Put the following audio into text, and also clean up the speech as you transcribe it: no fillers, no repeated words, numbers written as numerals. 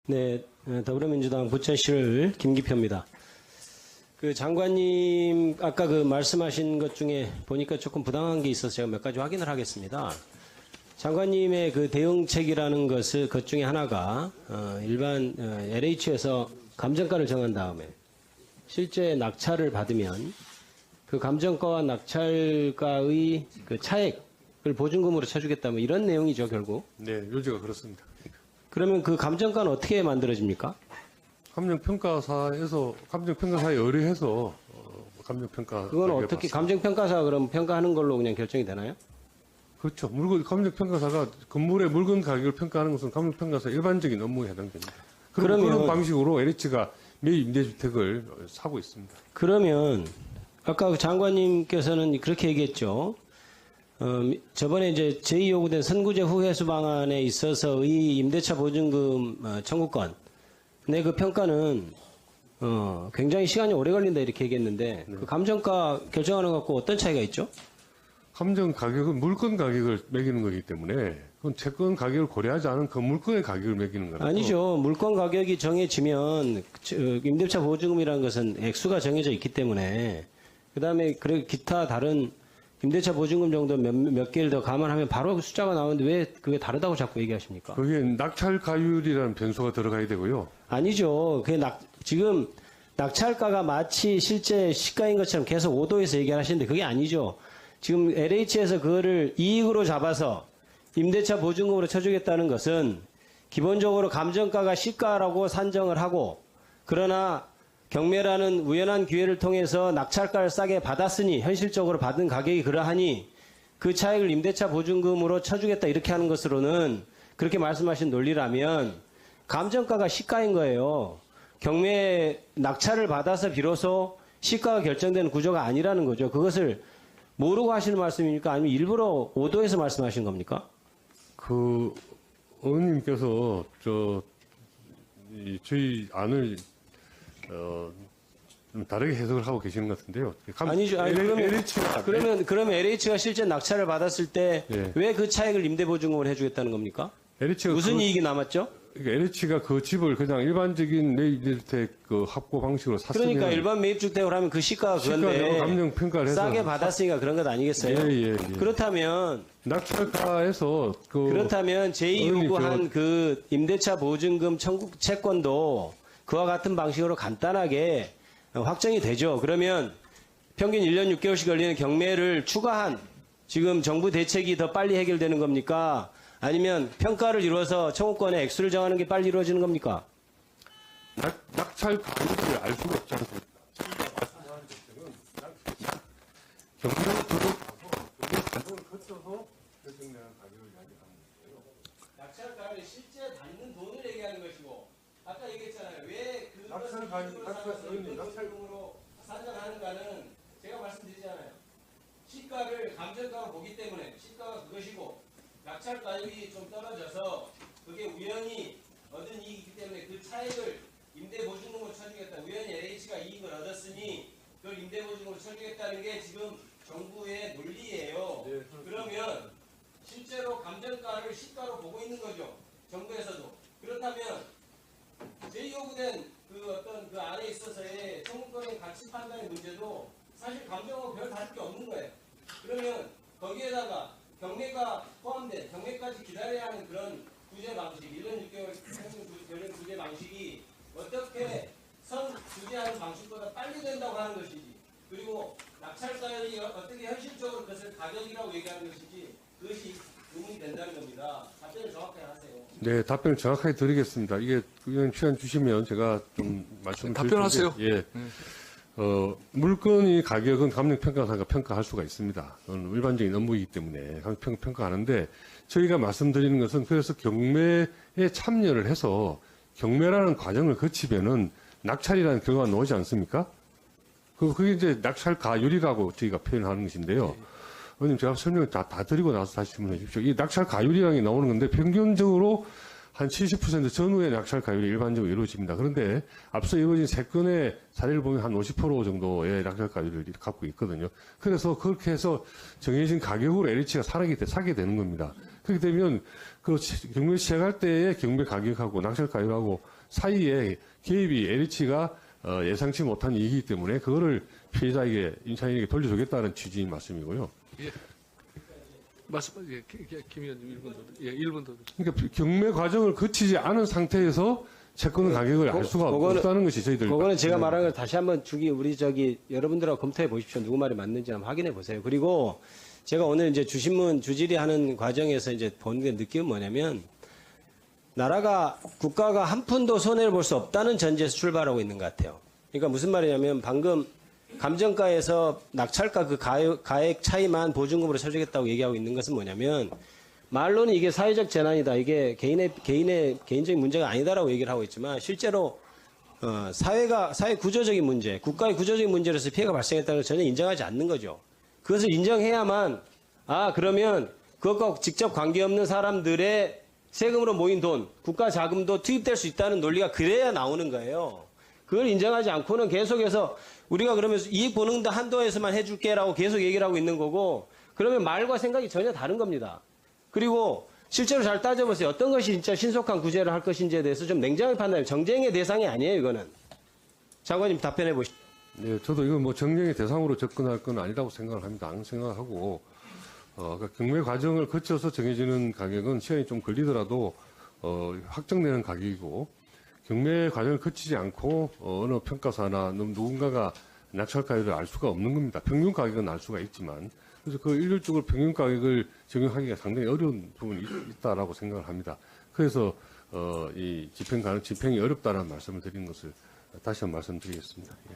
네, 더불어민주당 부천시를 김기표입니다. 그 장관님 아까 그 말씀하신 것 중에 보니까 조금 부당한 게 있어서 제가 몇 가지 확인을 하겠습니다. 장관님의 그 대응책이라는 것 중에 하나가 일반 LH에서 감정가를 정한 다음에 실제 낙찰을 받으면 그 감정가와 낙찰가의 그 차액을 보증금으로 쳐주겠다 뭐 이런 내용이죠 결국. 네, 요지가 그렇습니다. 그러면 그 감정가는 어떻게 만들어집니까? 감정평가사에 의뢰해서 감정평가. 그건 어떻게 감정평가사가 그럼 평가하는 걸로 그냥 결정이 되나요? 그렇죠. 감정평가사가 건물의 물건 가격을 평가하는 것은 감정평가사 일반적인 업무에 해당됩니다. 그러면 그런 방식으로 LH가 매입 임대주택을 사고 있습니다. 그러면 아까 장관님께서는 그렇게 얘기했죠. 저번에 이제 제2요구된 선구제 후회수 방안에 있어서의 임대차 보증금 청구권 내 그 평가는 굉장히 시간이 오래 걸린다 이렇게 얘기했는데 그 감정가 결정하는 것 갖고 어떤 차이가 있죠? 감정 가격은 물건 가격을 매기는 거기 때문에 그건 채권 가격을 고려하지 않은 그 물건의 가격을 매기는 거라서. 아니죠. 물건 가격이 정해지면 임대차 보증금이라는 것은 액수가 정해져 있기 때문에 그다음에 기타 다른 임대차 보증금 정도 몇 개를 더 감안하면 바로 그 숫자가 나오는데 왜 그게 다르다고 자꾸 얘기하십니까? 거기에 낙찰 가율이라는 변수가 들어가야 되고요. 아니죠. 지금 낙찰가가 마치 실제 시가인 것처럼 계속 5도에서 얘기하시는데 그게 아니죠. 지금 LH에서 그거를 이익으로 잡아서 임대차 보증금으로 쳐주겠다는 것은 기본적으로 감정가가 시가라고 산정을 하고 그러나 경매라는 우연한 기회를 통해서 낙찰가를 싸게 받았으니 현실적으로 받은 가격이 그러하니 그 차익을 임대차 보증금으로 쳐주겠다 이렇게 하는 것으로는 그렇게 말씀하신 논리라면 감정가가 시가인 거예요. 경매 낙찰을 받아서 비로소 시가가 결정되는 구조가 아니라는 거죠. 그것을 모르고 하시는 말씀입니까? 아니면 일부러 오도해서 말씀하신 겁니까? 그 의원님께서 저희 안을 좀 다르게 해석을 하고 계시는 것 같은데요. 아니죠. 아니, 그러면 LH가 실제 낙찰을 받았을 때 왜 그 차익을 임대보증금을 해주겠다는 겁니까? LH가 무슨 이익이 남았죠? LH가 그 집을 그냥 일반적인 매입주택 그 합고 방식으로 샀으면 그러니까 일반 매입주택으로 하면 그 시가가 그건데 감정 평가를 해서 싸게 받았으니까 그런 것 아니겠어요? 예. 그렇다면 낙찰가에서 그렇다면 제2요구한 그 임대차 보증금 청구 채권도 그와 같은 방식으로 간단하게 확정이 되죠. 그러면 평균 1년 6개월씩 걸리는 경매를 추가한 지금 정부 대책이 더 빨리 해결되는 겁니까? 아니면 평가를 이루어서 청구권의 액수를 정하는 게 빨리 이루어지는 겁니까? 낙찰 가격을 알 수가 없지 않습니까? 경매를 들어가서 그 과정을 거쳐서 결정되는 가격을 이야기하는 거예요. 낙찰가를 실제 받는 돈을 얘기하는 것이고 아까 얘기했잖아요. 왜 낙찰 가격, 보증금으로 산정하는가는 제가 말씀드리잖아요. 시가를 감정가로 보기 때문에 시가가 그것이고 낙찰 가격이 좀 떨어져서 그게 우연히 얻은 이익이기 때문에 그 차익을 임대보증금으로 쳐주겠다. 우연히 LH가 이익을 얻었으니 그걸 임대보증금으로 쳐주겠다는 게 지금 정부의 논리예요. 네, 그러면 실제로 감정가를 시가로 보고 있는 거죠. 정부에서도. 그렇다면 제2요구된 그 안에 있어서의 청구권의 가치 판단의 문제도 사실 감정하고 별 다를 게 없는 거예요. 그러면 거기에다가 경매가 포함된 경매까지 기다려야 하는 그런 구제 방식, 1년 6개월 평균 구제 방식이 어떻게 선 구제하는 방식보다 빨리 된다고 하는 것이지, 그리고 낙찰가율이 어떻게 현실적으로 그것을 가격이라고 얘기하는 것인지 그것이 의문이 된다는 겁니다. 답변을 정확하게 하세요. 네, 답변을 정확하게 드리겠습니다. 이게 의원 시간 주시면 제가 좀 말씀을 답변하세요. 예. 물건의 가격은 감정평가사가 평가할 수가 있습니다. 그건 일반적인 업무이기 때문에 평가하는데 저희가 말씀드리는 것은 그래서 경매에 참여를 해서 경매라는 과정을 거치면은 낙찰이라는 결과가 나오지 않습니까? 그게 이제 낙찰 가율이라고 저희가 표현하는 것인데요. 의원님 제가 설명을 다 드리고 나서 다시 질문해 주십시오. 이 낙찰 가율이라는 게 나오는 건데 평균적으로 한 70% 전후의 낙찰 가율이 일반적으로 이루어집니다. 그런데 앞서 이루어진 3건의 사례를 보면 한 50% 정도의 낙찰 가율을 갖고 있거든요. 그래서 그렇게 해서 정해진 가격으로 LH가 사게 되는 겁니다. 그렇게 되면 그 경매 시작할 때의 경매 가격하고 낙찰 가율하고 사이에 개입이 LH가 예상치 못한 이익이기 때문에 그거를 피해자에게 임차인에게 돌려주겠다는 취지인 말씀이고요. 말씀, 김 의원님 1분 더, 1분 더. 그러니까 경매 과정을 거치지 않은 상태에서 채권 가격을 알 수가 없다는 것이 저희들. 그거는 제가 말한 걸 다시 한번 우리 여러분들하고 검토해 보십시오. 누구 말이 맞는지 한번 확인해 보세요. 그리고 제가 오늘 이제 주신문 주질의하는 과정에서 이제 본 게 느낌은 뭐냐면 국가가 한 푼도 손해를 볼 수 없다는 전제에서 출발하고 있는 것 같아요. 그러니까 무슨 말이냐면 방금 감정가에서 낙찰가 그 가액 차이만 보증금으로 쳐주겠다고 얘기하고 있는 것은 뭐냐면 말로는 이게 사회적 재난이다. 이게 개인적인 문제가 아니다라고 얘기를 하고 있지만 실제로 사회 구조적인 문제, 국가의 구조적인 문제로서 피해가 발생했다는 걸 전혀 인정하지 않는 거죠. 그것을 인정해야만 그러면 그것과 직접 관계없는 사람들의 세금으로 모인 돈, 국가 자금도 투입될 수 있다는 논리가 그래야 나오는 거예요. 그걸 인정하지 않고는 계속해서 우리가 그러면서 이익 보는 한도에서만 해줄게라고 계속 얘기를 하고 있는 거고 그러면 말과 생각이 전혀 다른 겁니다. 그리고 실제로 잘 따져보세요. 어떤 것이 진짜 신속한 구제를 할 것인지에 대해서 좀 냉정하게 판단해요. 정쟁의 대상이 아니에요, 이거는. 장관님 답변해 보시죠. 네, 저도 이건 뭐 정쟁의 대상으로 접근할 건 아니라고 생각을 합니다. 안 생각하고, 그러니까 경매 과정을 거쳐서 정해지는 가격은 시간이 좀 걸리더라도, 확정되는 가격이고, 경매 과정을 거치지 않고, 어느 평가사나 누군가가 낙찰가격을 알 수가 없는 겁니다. 평균 가격은 알 수가 있지만, 그래서 그 일률적으로 평균 가격을 적용하기가 상당히 어려운 부분이 있다라고 생각을 합니다. 그래서, 이 집행이 어렵다는 말씀을 드리는 것을 다시 한번 말씀드리겠습니다. 예.